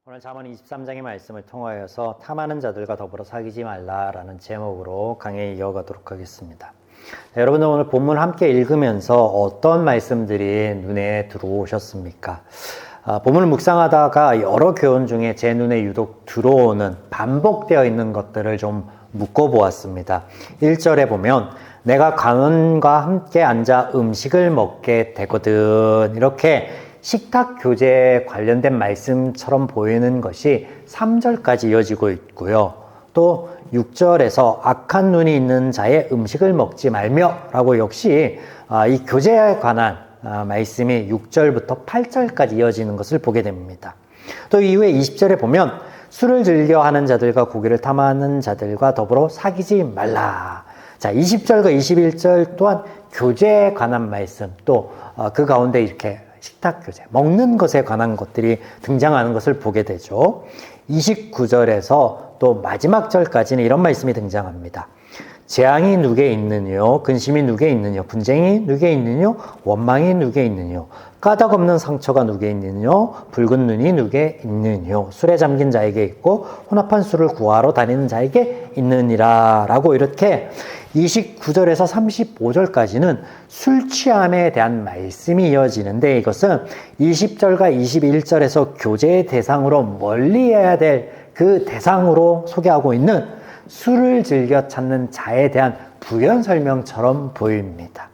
오늘 잠언 23장의 말씀을 통하여서 탐하는 자들과 더불어 사귀지 말라라는 제목으로 강의 이어가도록 하겠습니다. 여러분들 오늘 본문 함께 읽으면서 어떤 말씀들이 눈에 들어오셨습니까? 본문을 묵상하다가 여러 교훈 중에 제 눈에 유독 들어오는 반복되어 있는 것들을 좀 묶어보았습니다. 1절에 보면 내가 관원과 함께 앉아 음식을 먹게 되거든, 이렇게 식탁 교제에 관련된 말씀처럼 보이는 것이 3절까지 이어지고 있고요. 또 6절에서 악한 눈이 있는 자의 음식을 먹지 말며 라고 역시 이 교제에 관한 말씀이 6절부터 8절까지 이어지는 것을 보게 됩니다. 또 이후에 20절에 보면 술을 즐겨 하는 자들과 고기를 탐하는 자들과 더불어 사귀지 말라. 자, 20절과 21절 또한 교제에 관한 말씀, 또 그 가운데 이렇게 식탁 교제, 먹는 것에 관한 것들이 등장하는 것을 보게 되죠. 29절에서 또 마지막 절까지는 이런 말씀이 등장합니다. 재앙이 누게 있느뇨, 근심이 누게 있느뇨, 분쟁이 누게 있느뇨, 원망이 누게 있느뇨, 까닭 없는 상처가 누게 있느뇨, 붉은 눈이 누게 있느뇨, 술에 잠긴 자에게 있고 혼합한 술을 구하러 다니는 자에게 있느니라 라고 이렇게 29절에서 35절까지는 술 취함에 대한 말씀이 이어지는데, 이것은 20절과 21절에서 교제의 대상으로 멀리해야 될 그 대상으로 소개하고 있는 술을 즐겨 찾는 자에 대한 부연 설명처럼 보입니다.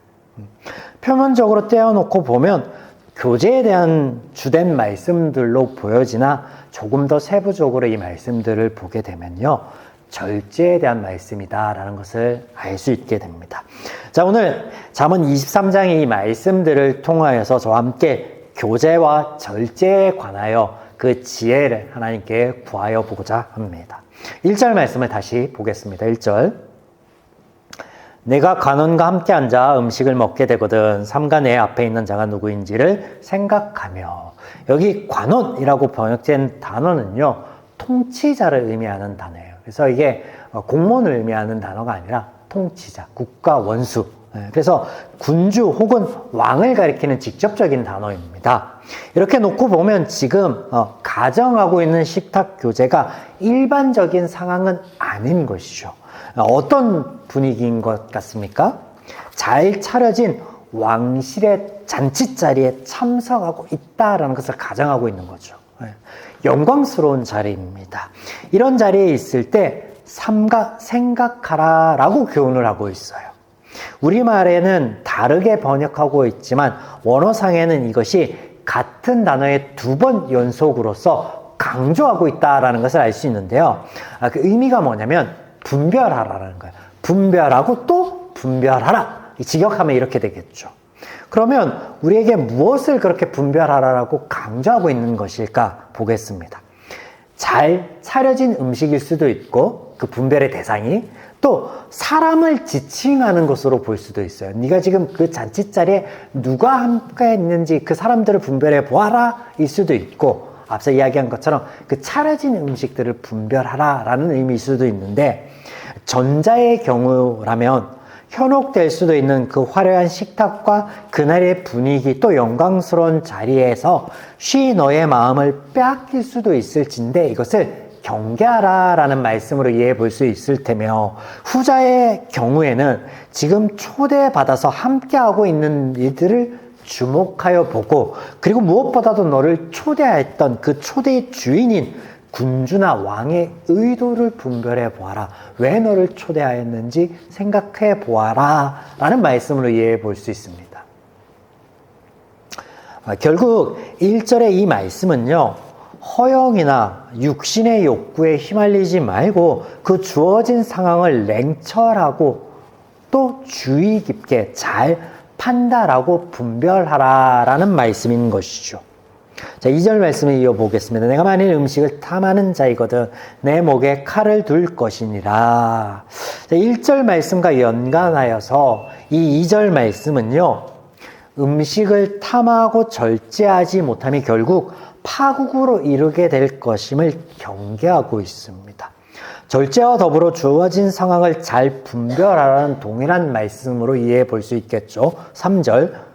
표면적으로 떼어놓고 보면 교제에 대한 주된 말씀들로 보여지나 조금 더 세부적으로 이 말씀들을 보게 되면요, 절제에 대한 말씀이다라는 것을 알 수 있게 됩니다. 자, 오늘 잠언 23장의 이 말씀들을 통하여서 저와 함께 교제와 절제에 관하여 그 지혜를 하나님께 구하여 보고자 합니다. 1절 말씀을 다시 보겠습니다. 1절. 내가 관원과 함께 앉아 음식을 먹게 되거든 삼가 내 앞에 있는 자가 누구인지를 생각하며. 여기 관원이라고 번역된 단어는요, 통치자를 의미하는 단어예요. 그래서 이게 공무원을 의미하는 단어가 아니라 통치자, 국가 원수, 그래서 군주 혹은 왕을 가리키는 직접적인 단어입니다. 이렇게 놓고 보면 지금 가정하고 있는 식탁 교제가 일반적인 상황은 아닌 것이죠. 어떤 분위기인 것 같습니까? 잘 차려진 왕실의 잔치자리에 참석하고 있다라는 것을 가정하고 있는 거죠. 영광스러운 자리입니다. 이런 자리에 있을 때 삼가 생각하라 라고 교훈을 하고 있어요. 우리말에는 다르게 번역하고 있지만 원어상에는 이것이 같은 단어의 2번 연속으로서 강조하고 있다는 것을 알 수 있는데요. 그 의미가 뭐냐면 분별하라는 거예요. 분별하고 또 분별하라. 직역하면 이렇게 되겠죠. 그러면 우리에게 무엇을 그렇게 분별하라고 강조하고 있는 것일까 보겠습니다. 잘 차려진 음식일 수도 있고, 그 분별의 대상이 또 사람을 지칭하는 것으로 볼 수도 있어요. 네가 지금 그 잔치자리에 누가 함께 있는지 그 사람들을 분별해 보아라 일 수도 있고, 앞서 이야기한 것처럼 그 차려진 음식들을 분별하라 라는 의미일 수도 있는데, 전자의 경우라면 현혹될 수도 있는 그 화려한 식탁과 그날의 분위기, 또 영광스러운 자리에서 쉬 너의 마음을 빼앗길 수도 있을진데 이것을 경계하라 라는 말씀으로 이해해 볼 수 있을 테며, 후자의 경우에는 지금 초대받아서 함께하고 있는 이들을 주목하여 보고, 그리고 무엇보다도 너를 초대했던 그 초대의 주인인 군주나 왕의 의도를 분별해 보아라. 왜 너를 초대하였는지 생각해 보아라 라는 말씀으로 이해해 볼 수 있습니다. 결국 1절의 이 말씀은요, 허영이나 육신의 욕구에 휘말리지 말고 그 주어진 상황을 냉철하고 또 주의 깊게 잘 판단하고 분별하라라는 말씀인 것이죠. 자, 2절 말씀을 이어보겠습니다. 내가 만일 음식을 탐하는 자이거든 내 목에 칼을 둘 것이니라. 자, 1절 말씀과 연관하여서 이 2절 말씀은요, 음식을 탐하고 절제하지 못함이 결국 파국으로 이르게 될 것임을 경계하고 있습니다. 절제와 더불어 주어진 상황을 잘 분별하라는 동일한 말씀으로 이해해 볼 수 있겠죠. 3절.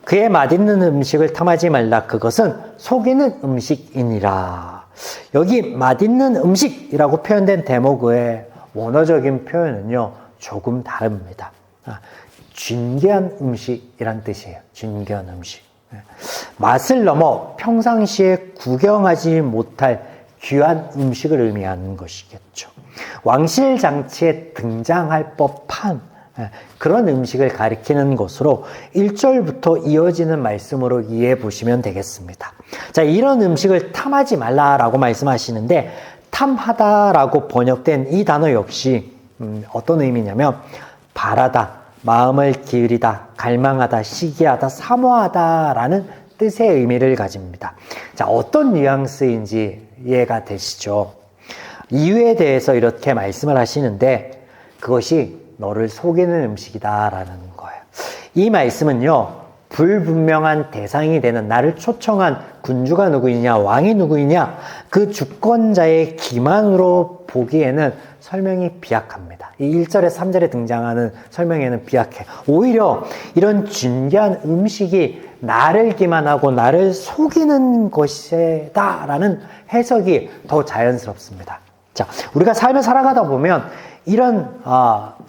그의 맛있는 음식을 탐하지 말라. 그것은 속이는 음식이니라. 여기 맛있는 음식이라고 표현된 대목의 원어적인 표현은요, 조금 다릅니다. 진귀한 음식이란 뜻이에요. 진귀한 음식. 맛을 넘어 평상시에 구경하지 못할 귀한 음식을 의미하는 것이겠죠. 왕실장치에 등장할 법한 그런 음식을 가리키는 것으로 1절부터 이어지는 말씀으로 이해해 보시면 되겠습니다. 자, 이런 음식을 탐하지 말라라고 말씀하시는데, 탐하다라고 번역된 이 단어 역시 어떤 의미냐면 바라다, 마음을 기울이다, 갈망하다, 시기하다, 사모하다라는 뜻의 의미를 가집니다. 자, 어떤 뉘앙스인지 이해가 되시죠? 이유에 대해서 이렇게 말씀을 하시는데, 그것이 너를 속이는 음식이다라는 거예요. 이 말씀은요, 불분명한 대상이 되는, 나를 초청한 군주가 누구이냐, 왕이 누구이냐, 그 주권자의 기만으로 보기에는 설명이 비약합니다. 이 1절에 3절에 등장하는 설명에는 비약해. 오히려 이런 진귀한 음식이 나를 기만하고 나를 속이는 것이다 라는 해석이 더 자연스럽습니다. 자, 우리가 삶을 살아가다 보면 이런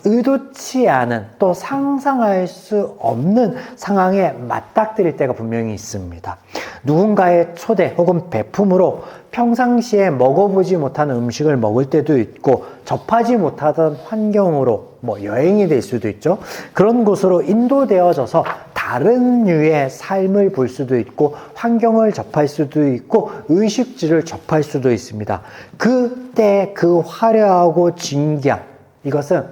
의도치 않은, 또 상상할 수 없는 상황에 맞닥뜨릴 때가 분명히 있습니다. 누군가의 초대 혹은 베품으로 평상시에 먹어보지 못한 음식을 먹을 때도 있고, 접하지 못하던 환경으로 여행이 될 수도 있죠. 그런 곳으로 인도되어져서 다른 류의 삶을 볼 수도 있고, 환경을 접할 수도 있고, 의식주를 접할 수도 있습니다. 그때 그 화려하고 진귀한, 이것은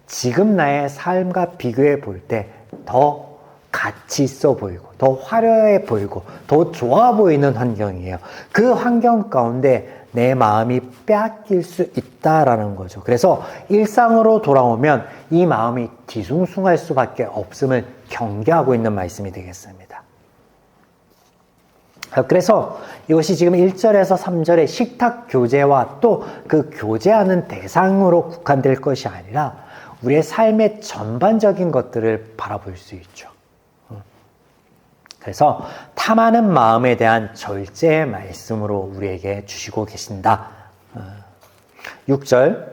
지금 나의 삶과 비교해 볼 때 더 가치 있어 보이고, 더 화려해 보이고, 더 좋아 보이는 환경이에요. 그 환경 가운데 내 마음이 빼앗길 수 있다라는 거죠. 그래서 일상으로 돌아오면 이 마음이 뒤숭숭할 수밖에 없음을 경계하고 있는 말씀이 되겠습니다. 그래서 이것이 지금 1절에서 3절의 식탁 교제와 또 그 교제하는 대상으로 국한될 것이 아니라 우리의 삶의 전반적인 것들을 바라볼 수 있죠. 그래서 탐하는 마음에 대한 절제의 말씀으로 우리에게 주시고 계신다. 6절,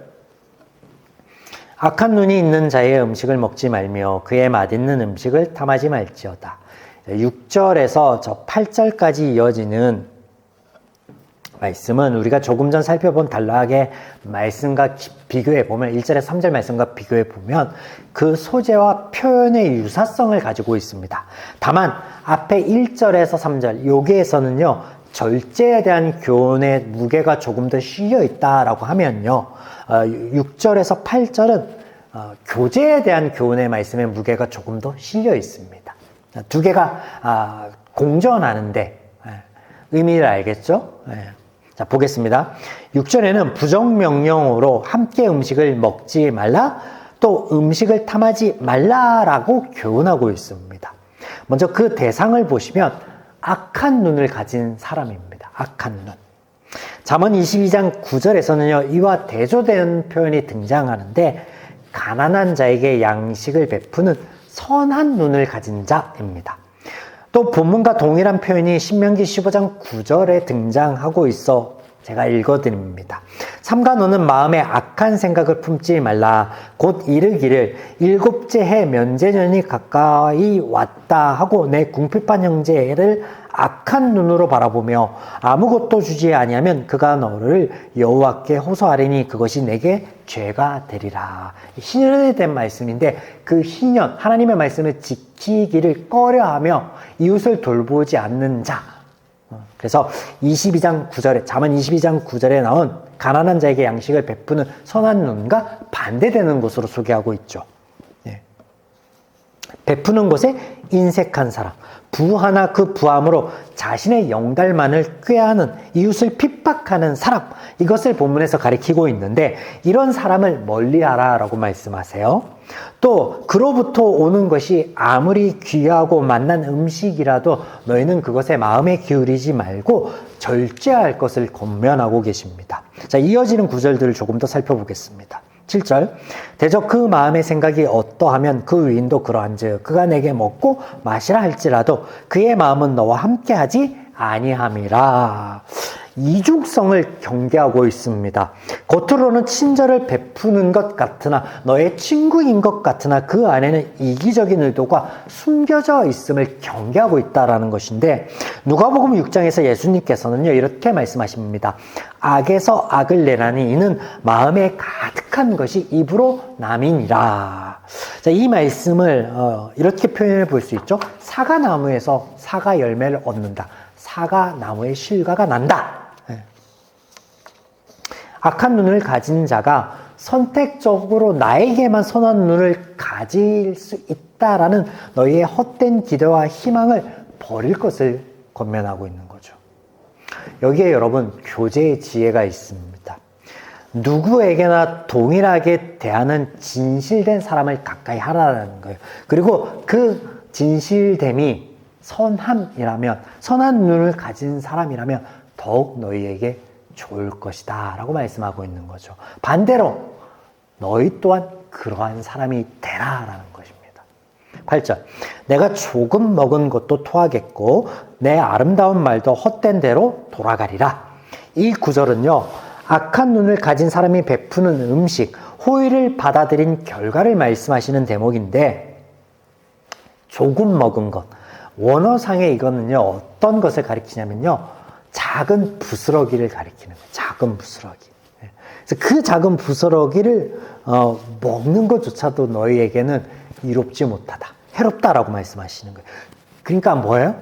악한 눈이 있는 자의 음식을 먹지 말며 그의 맛있는 음식을 탐하지 말지어다. 6절에서 저 8절까지 이어지는 말씀은 우리가 조금 전 살펴본 단락의 말씀과 비교해 보면, 1절에 3절 말씀과 비교해 보면 그 소재와 표현의 유사성을 가지고 있습니다. 다만 앞에 1절에서 3절 여기에서는요, 절제에 대한 교훈의 무게가 조금 더 실려 있다라고 하면요, 6절에서 8절은 교제에 대한 교훈의 말씀의 무게가 조금 더 실려 있습니다. 두 개가 공존하는데 의미를 알겠죠? 자, 보겠습니다. 6절에는 부정명령으로 함께 음식을 먹지 말라, 또 음식을 탐하지 말라라고 교훈하고 있습니다. 먼저 그 대상을 보시면 악한 눈을 가진 사람입니다. 악한 눈. 잠언 22장 9절에서는요, 이와 대조되는 표현이 등장하는데, 가난한 자에게 양식을 베푸는 선한 눈을 가진 자입니다. 또 본문과 동일한 표현이 신명기 15장 9절에 등장하고 있어 제가 읽어드립니다. 삼가 너는 마음에 악한 생각을 품지 말라. 곧 이르기를 일곱째 해 면제년이 가까이 왔다 하고 내 궁핍한 형제를 악한 눈으로 바라보며 아무것도 주지 아니하면 그가 너를 여호와께 호소하리니 그것이 내게 죄가 되리라. 희년에 대한 말씀인데, 그 희년, 하나님의 말씀을 지키기를 꺼려하며 이웃을 돌보지 않는 자. 그래서 22장 9절에, 잠언 22장 9절에 나온 가난한 자에게 양식을 베푸는 선한 눈과 반대되는 것으로 소개하고 있죠. 베푸는 것에 인색한 사람, 부하나 그 부함으로 자신의 영달만을 꾀하는, 이웃을 핍박하는 사람, 이것을 본문에서 가리키고 있는데, 이런 사람을 멀리하라 라고 말씀하세요. 또 그로부터 오는 것이 아무리 귀하고 맛난 음식이라도 너희는 그것에 마음에 기울이지 말고 절제할 것을 권면하고 계십니다. 자, 이어지는 구절들을 조금 더 살펴보겠습니다. 7절, 대적 그 마음의 생각이 어떠하면 그 위인도 그러한즉 그가 내게 먹고 마시라 할지라도 그의 마음은 너와 함께하지 아니함이라. 이중성을 경계하고 있습니다. 겉으로는 친절을 베푸는 것 같으나 너의 친구인 것 같으나 그 안에는 이기적인 의도가 숨겨져 있음을 경계하고 있다라는 것인데 누가복음 6장에서 예수님께서는요 이렇게 말씀하십니다. 악에서 악을 내라니 이는 마음에 가득한 것이 입으로 남이니라. 자, 이 말씀을 이렇게 표현해 볼 수 있죠. 사과나무에서 사과 열매를 얻는다. 사과나무의 실과가 난다. 악한 눈을 가진 자가 선택적으로 나에게만 선한 눈을 가질 수 있다라는 너희의 헛된 기대와 희망을 버릴 것을 권면하고 있는 거죠. 여기에 여러분 교제의 지혜가 있습니다. 누구에게나 동일하게 대하는 진실된 사람을 가까이 하라는 거예요. 그리고 그 진실됨이 선함이라면, 선한 눈을 가진 사람이라면 더욱 너희에게 좋을 것이다 라고 말씀하고 있는 거죠. 반대로 너희 또한 그러한 사람이 되라 라는 것입니다. 8절 내가 조금 먹은 것도 토하겠고 내 아름다운 말도 헛된 대로 돌아가리라. 이 구절은요 악한 눈을 가진 사람이 베푸는 음식, 호의를 받아들인 결과를 말씀하시는 대목인데 조금 먹은 것, 원어상에 이거는요 어떤 것을 가리키냐면요 작은 부스러기를 가리키는 거예요. 작은 부스러기. 그래서 그 작은 부스러기를 먹는 것조차도 너희에게는 이롭지 못하다. 해롭다라고 말씀하시는 거예요. 그러니까 뭐예요?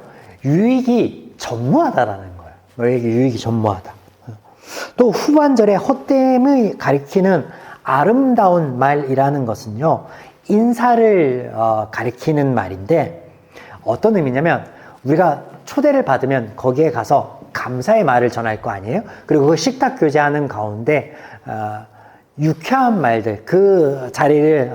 유익이 전무하다라는 거예요. 너희에게 유익이 전무하다. 또 후반절에 헛됨을 가리키는 아름다운 말이라는 것은요. 인사를 가리키는 말인데 어떤 의미냐면 우리가 초대를 받으면 거기에 가서 감사의 말을 전할 거 아니에요? 그리고 그 식탁 교제하는 가운데 유쾌한 말들, 그 자리를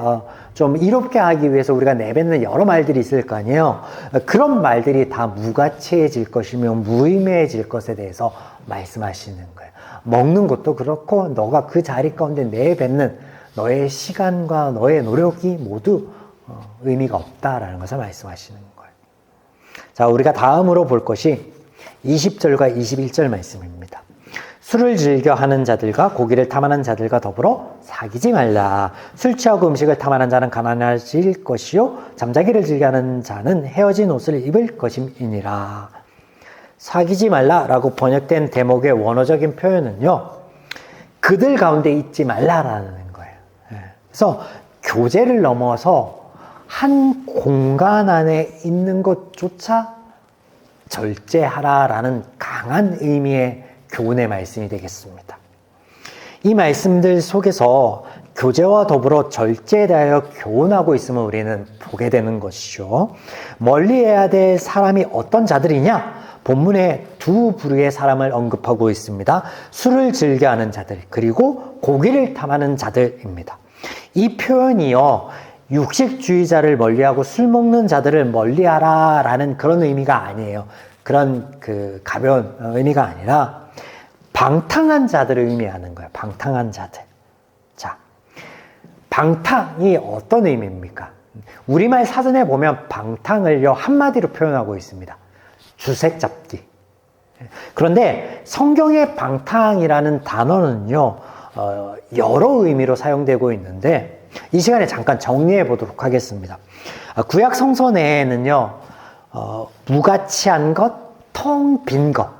좀 이롭게 하기 위해서 우리가 내뱉는 여러 말들이 있을 거 아니에요? 그런 말들이 다 무가치해질 것이며 무의미해질 것에 대해서 말씀하시는 거예요. 먹는 것도 그렇고 너가 그 자리 가운데 내뱉는 너의 시간과 너의 노력이 모두 의미가 없다라는 것을 말씀하시는 거예요. 자, 우리가 다음으로 볼 것이 20절과 21절 말씀입니다. 술을 즐겨 하는 자들과 고기를 탐하는 자들과 더불어 사귀지 말라. 술 취하고 음식을 탐하는 자는 가난해질 것이요 잠자기를 즐겨하는 자는 헤어진 옷을 입을 것임이니라. 사귀지 말라라고 번역된 대목의 원어적인 표현은요. 그들 가운데 있지 말라라는 거예요. 그래서 교제를 넘어서 한 공간 안에 있는 것조차 절제하라라는 강한 의미의 교훈의 말씀이 되겠습니다. 이 말씀들 속에서 교제와 더불어 절제에 대하여 교훈하고 있음을 우리는 보게 되는 것이죠. 멀리해야 될 사람이 어떤 자들이냐? 본문에 두 부류의 사람을 언급하고 있습니다. 술을 즐겨하는 자들 그리고 고기를 탐하는 자들입니다. 이 표현이요. 육식주의자를 멀리하고 술 먹는 자들을 멀리하라라는 그런 의미가 아니에요. 그런 가벼운 의미가 아니라 방탕한 자들을 의미하는 거예요. 방탕한 자들. 자, 방탕이 어떤 의미입니까? 우리말 사전에 보면 방탕을요 한마디로 표현하고 있습니다. 주색 잡기. 그런데 성경의 방탕이라는 단어는요 여러 의미로 사용되고 있는데 이 시간에 잠깐 정리해 보도록 하겠습니다. 구약 성서 내에는요, 무가치한 것, 텅 빈 것,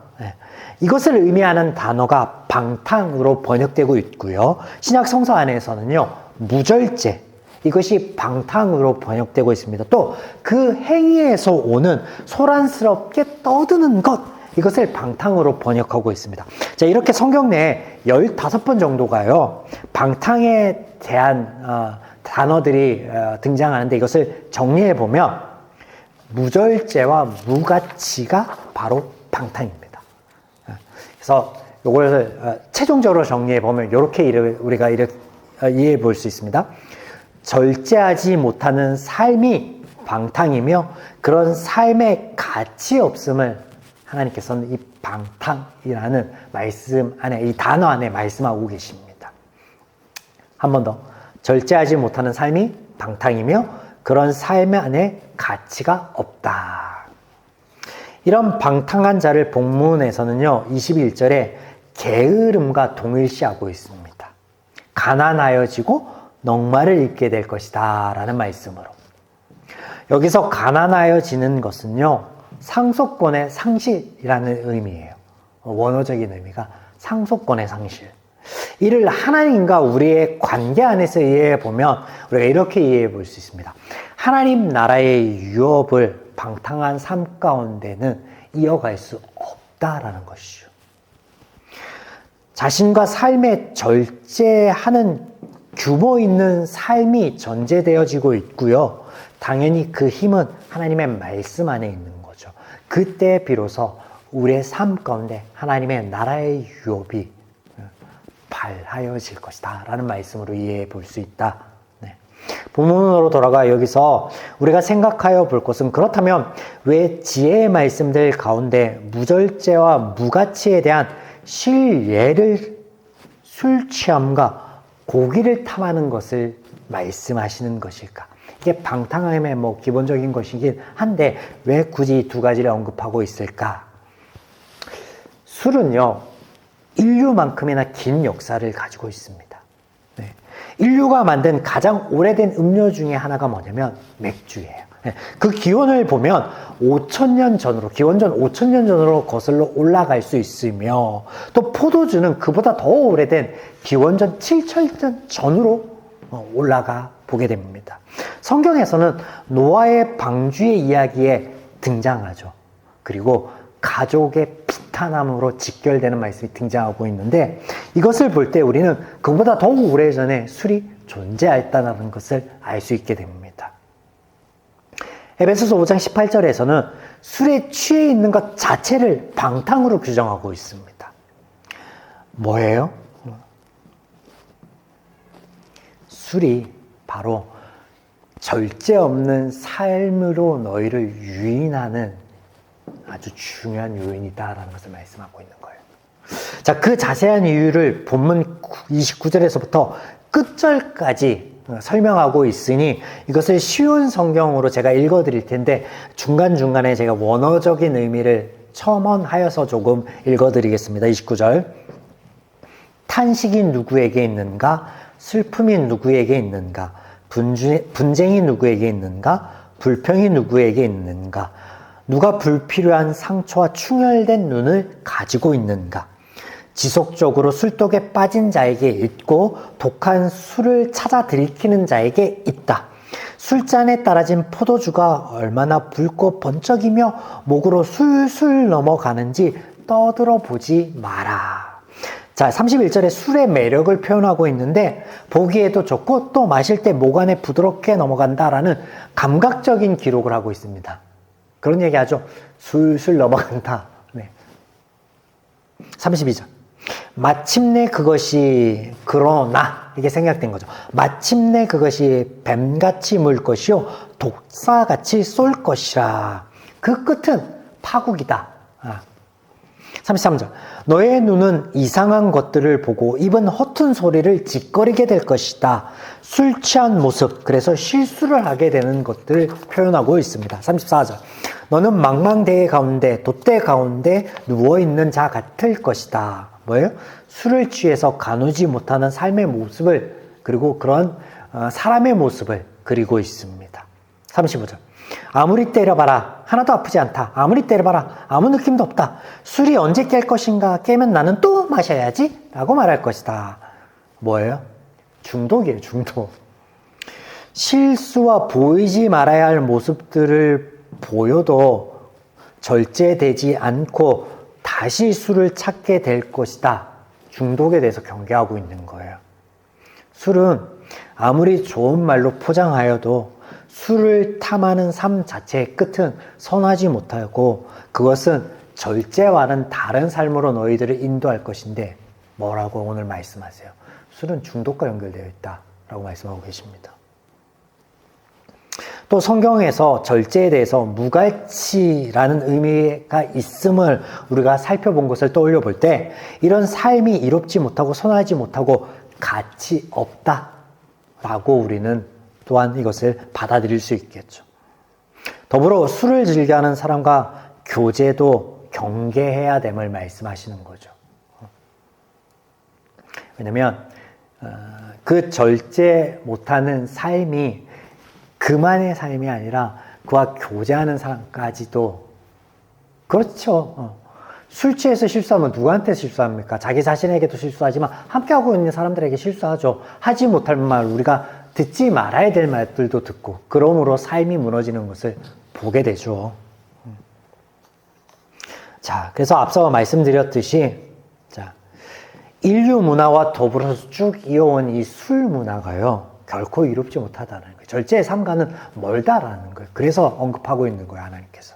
이것을 의미하는 단어가 방탕으로 번역되고 있고요. 신약 성서 안에서는요, 무절제, 이것이 방탕으로 번역되고 있습니다. 또 그 행위에서 오는 소란스럽게 떠드는 것, 이것을 방탕으로 번역하고 있습니다. 자, 이렇게 성경 내에 15번 정도가요, 방탕에 대한 단어들이 등장하는데 이것을 정리해보면 무절제와 무가치가 바로 방탕입니다. 그래서 이것을 최종적으로 정리해보면 이렇게 우리가 이해해 볼 수 있습니다. 절제하지 못하는 삶이 방탕이며 그런 삶의 가치 없음을 하나님께서는 이 방탕이라는 말씀 안에, 이 단어 안에 말씀하고 계십니다. 한 번 더. 절제하지 못하는 삶이 방탕이며 그런 삶 안에 가치가 없다. 이런 방탕한 자를 본문에서는요, 21절에 게으름과 동일시하고 있습니다. 가난하여지고 넉마를 입게 될 것이다 라는 말씀으로. 여기서 가난하여지는 것은요, 상속권의 상실이라는 의미예요. 원어적인 의미가 상속권의 상실. 이를 하나님과 우리의 관계 안에서 이해해 보면 우리가 이렇게 이해해 볼 수 있습니다. 하나님 나라의 유업을 방탕한 삶 가운데는 이어갈 수 없다라는 것이죠. 자신과 삶에 절제하는 규모 있는 삶이 전제되어지고 있고요. 당연히 그 힘은 하나님의 말씀 안에 있는 거죠. 그때 비로소 우리의 삶 가운데 하나님의 나라의 유업이 발하여질 것이다 라는 말씀으로 이해해 볼 수 있다. 네. 본문으로 돌아가 여기서 우리가 생각하여 볼 것은, 그렇다면 왜 지혜의 말씀들 가운데 무절제와 무가치에 대한 실예를 술 취함과 고기를 탐하는 것을 말씀하시는 것일까? 이게 방탕함의 기본적인 것이긴 한데 왜 굳이 이 두 가지를 언급하고 있을까? 술은요, 인류만큼이나 긴 역사를 가지고 있습니다. 네. 인류가 만든 가장 오래된 음료 중에 하나가 뭐냐면 맥주예요. 네. 그 기원을 보면 5,000년 전으로, 기원전 5,000년 전으로 거슬러 올라갈 수 있으며, 또 포도주는 그보다 더 오래된 기원전 7,000년 전으로 올라가 보게 됩니다. 성경에서는 노아의 방주의 이야기에 등장하죠. 그리고 가족의 피탄함으로 직결되는 말씀이 등장하고 있는데, 이것을 볼 때 우리는 그보다 더 오래전에 술이 존재했다는 것을 알 수 있게 됩니다. 에베소서 5장 18절에서는 술에 취해 있는 것 자체를 방탕으로 규정하고 있습니다. 뭐예요? 술이 바로 절제 없는 삶으로 너희를 유인하는 아주 중요한 요인이다라는 것을 말씀하고 있는 거예요. 자, 그 자세한 이유를 본문 29절에서부터 끝절까지 설명하고 있으니 이것을 쉬운 성경으로 제가 읽어드릴 텐데, 중간중간에 제가 원어적인 의미를 첨언하여서 조금 읽어드리겠습니다. 29절. 탄식이 누구에게 있는가? 슬픔이 누구에게 있는가? 분쟁이 누구에게 있는가? 불평이 누구에게 있는가? 누가 불필요한 상처와 충혈된 눈을 가지고 있는가? 지속적으로 술독에 빠진 자에게 있고 독한 술을 찾아 들이키는 자에게 있다. 술잔에 따라진 포도주가 얼마나 붉고 번쩍이며 목으로 술술 넘어가는지 떠들어 보지 마라. 자, 31절에 술의 매력을 표현하고 있는데, 보기에도 좋고 또 마실 때 목 안에 부드럽게 넘어간다라는 감각적인 기록을 하고 있습니다. 그런 얘기 하죠. 술술 넘어간다. 네. 32절. 마침내 그것이, 그러나 이게 생략된 거죠. 마침내 그것이 뱀같이 물 것이요 독사같이 쏠 것이라. 그 끝은 파국이다. 33절. 너의 눈은 이상한 것들을 보고 입은 허튼 소리를 짓거리게 될 것이다. 술 취한 모습, 그래서 실수를 하게 되는 것들을 표현하고 있습니다. 34절. 너는 망망대해 가운데, 돛대 가운데 누워있는 자 같을 것이다. 뭐예요? 술을 취해서 가누지 못하는 삶의 모습을, 그리고 그런 사람의 모습을 그리고 있습니다. 35절. 아무리 때려봐라 하나도 아프지 않다. 아무리 때려봐라 아무 느낌도 없다. 술이 언제 깰 것인가? 깨면 나는 또 마셔야지 라고 말할 것이다. 뭐예요? 중독이에요. 중독. 실수와 보이지 말아야 할 모습들을 보여도 절제되지 않고 다시 술을 찾게 될 것이다. 중독에 대해서 경계하고 있는 거예요. 술은 아무리 좋은 말로 포장하여도 술을 탐하는 삶 자체의 끝은 선하지 못하고, 그것은 절제와는 다른 삶으로 너희들을 인도할 것인데, 뭐라고 오늘 말씀하세요? 술은 중독과 연결되어 있다라고 말씀하고 계십니다. 또 성경에서 절제에 대해서 무가치라는 의미가 있음을 우리가 살펴본 것을 떠올려 볼 때, 이런 삶이 이롭지 못하고 선하지 못하고 가치 없다라고 우리는 또한 이것을 받아들일 수 있겠죠. 더불어 술을 즐겨하는 사람과 교제도 경계해야 됨을 말씀하시는 거죠. 왜냐면 그 절제 못하는 삶이 그만의 삶이 아니라 그와 교제하는 사람까지도 그렇죠. 술 취해서 실수하면 누구한테 실수합니까? 자기 자신에게도 실수하지만 함께하고 있는 사람들에게 실수하죠. 하지 못할 말, 우리가 듣지 말아야 될 말들도 듣고 그러므로 삶이 무너지는 것을 보게 되죠. 자, 그래서 앞서 말씀드렸듯이 자, 인류 문화와 더불어서 쭉 이어온 이 술 문화가요, 결코 이롭지 못하다는 거예요. 절제의 삶과는 멀다라는 거예요. 그래서 언급하고 있는 거예요, 하나님께서.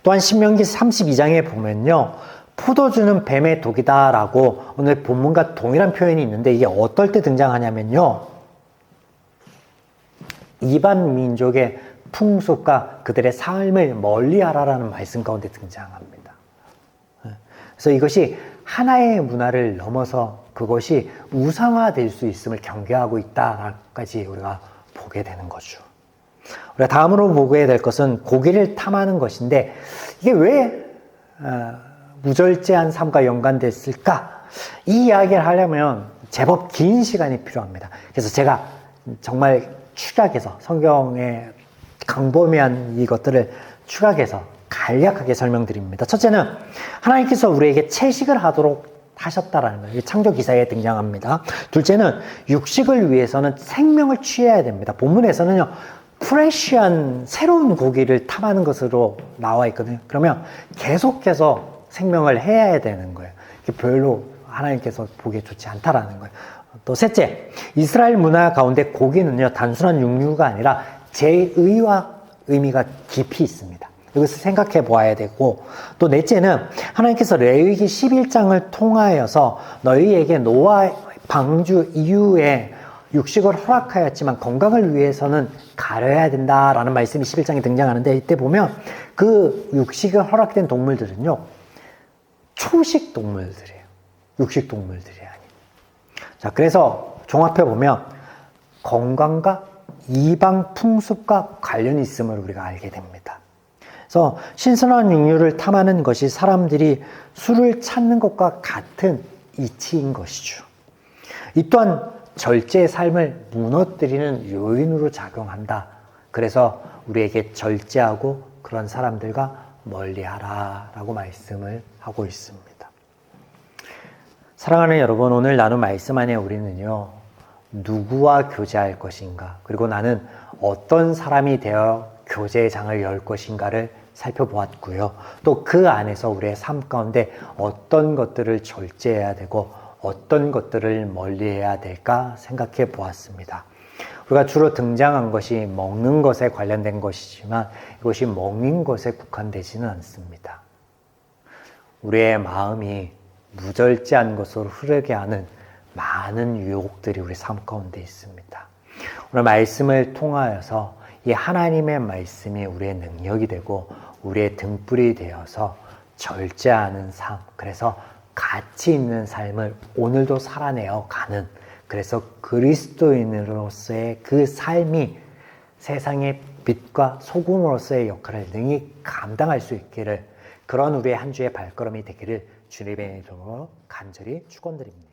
또한 신명기 32장에 보면요, 포도주는 뱀의 독이다라고 오늘 본문과 동일한 표현이 있는데 이게 어떨 때 등장하냐면요, 이방 민족의 풍속과 그들의 삶을 멀리하라라는 말씀 가운데 등장합니다. 그래서 이것이 하나의 문화를 넘어서 그것이 우상화될 수 있음을 경계하고 있다까지 우리가 보게 되는 거죠. 우리가 다음으로 보게 될 것은 고기를 탐하는 것인데 이게 왜 무절제한 삶과 연관됐을까? 이 이야기를 하려면 제법 긴 시간이 필요합니다. 그래서 제가 정말 축약해서 성경의 광범위한 이것들을 축약해서 간략하게 설명드립니다. 첫째는 하나님께서 우리에게 채식을 하도록 하셨다라는 거예요. 창조 기사에 등장합니다. 둘째는 육식을 위해서는 생명을 취해야 됩니다. 본문에서는요, 프레시한 새로운 고기를 탐하는 것으로 나와 있거든요. 그러면 계속해서 생명을 해야 되는 거예요. 별로 하나님께서 보기에 좋지 않다라는 거예요. 또 셋째, 이스라엘 문화 가운데 고기는요, 단순한 육류가 아니라 제의와 의미가 깊이 있습니다. 이것을 생각해 보아야 되고, 또 넷째는 하나님께서 레위기 11장을 통하여서 너희에게 노아 방주 이후에 육식을 허락하였지만 건강을 위해서는 가려야 된다라는 말씀이 11장에 등장하는데, 이때 보면 그 육식을 허락된 동물들은요, 초식 동물들이에요. 육식 동물들이 아니에요. 자, 그래서 종합해 보면 건강과 이방 풍습과 관련이 있음을 우리가 알게 됩니다. 그래서 신선한 육류를 탐하는 것이 사람들이 술을 찾는 것과 같은 이치인 것이죠. 이 또한 절제의 삶을 무너뜨리는 요인으로 작용한다. 그래서 우리에게 절제하고 그런 사람들과 멀리하라라고 말씀을 하고 있습니다. 사랑하는 여러분, 오늘 나눈 말씀 안에 우리는요, 누구와 교제할 것인가, 그리고 나는 어떤 사람이 되어 교제의 장을 열 것인가를 살펴보았고요. 또 그 안에서 우리의 삶 가운데 어떤 것들을 절제해야 되고 어떤 것들을 멀리해야 될까 생각해 보았습니다. 우리가 주로 등장한 것이 먹는 것에 관련된 것이지만 이것이 먹는 것에 국한되지는 않습니다. 우리의 마음이 무절제한 것으로 흐르게 하는 많은 유혹들이 우리 삶 가운데 있습니다. 오늘 말씀을 통하여서 이 하나님의 말씀이 우리의 능력이 되고 우리의 등불이 되어서 절제하는 삶, 그래서 가치 있는 삶을 오늘도 살아내어 가는, 그래서 그리스도인으로서의 그 삶이 세상의 빛과 소금으로서의 역할을 능히 감당할 수 있기를, 그런 우리의 한 주의 발걸음이 되기를 주님의 이름으로 간절히 축원드립니다.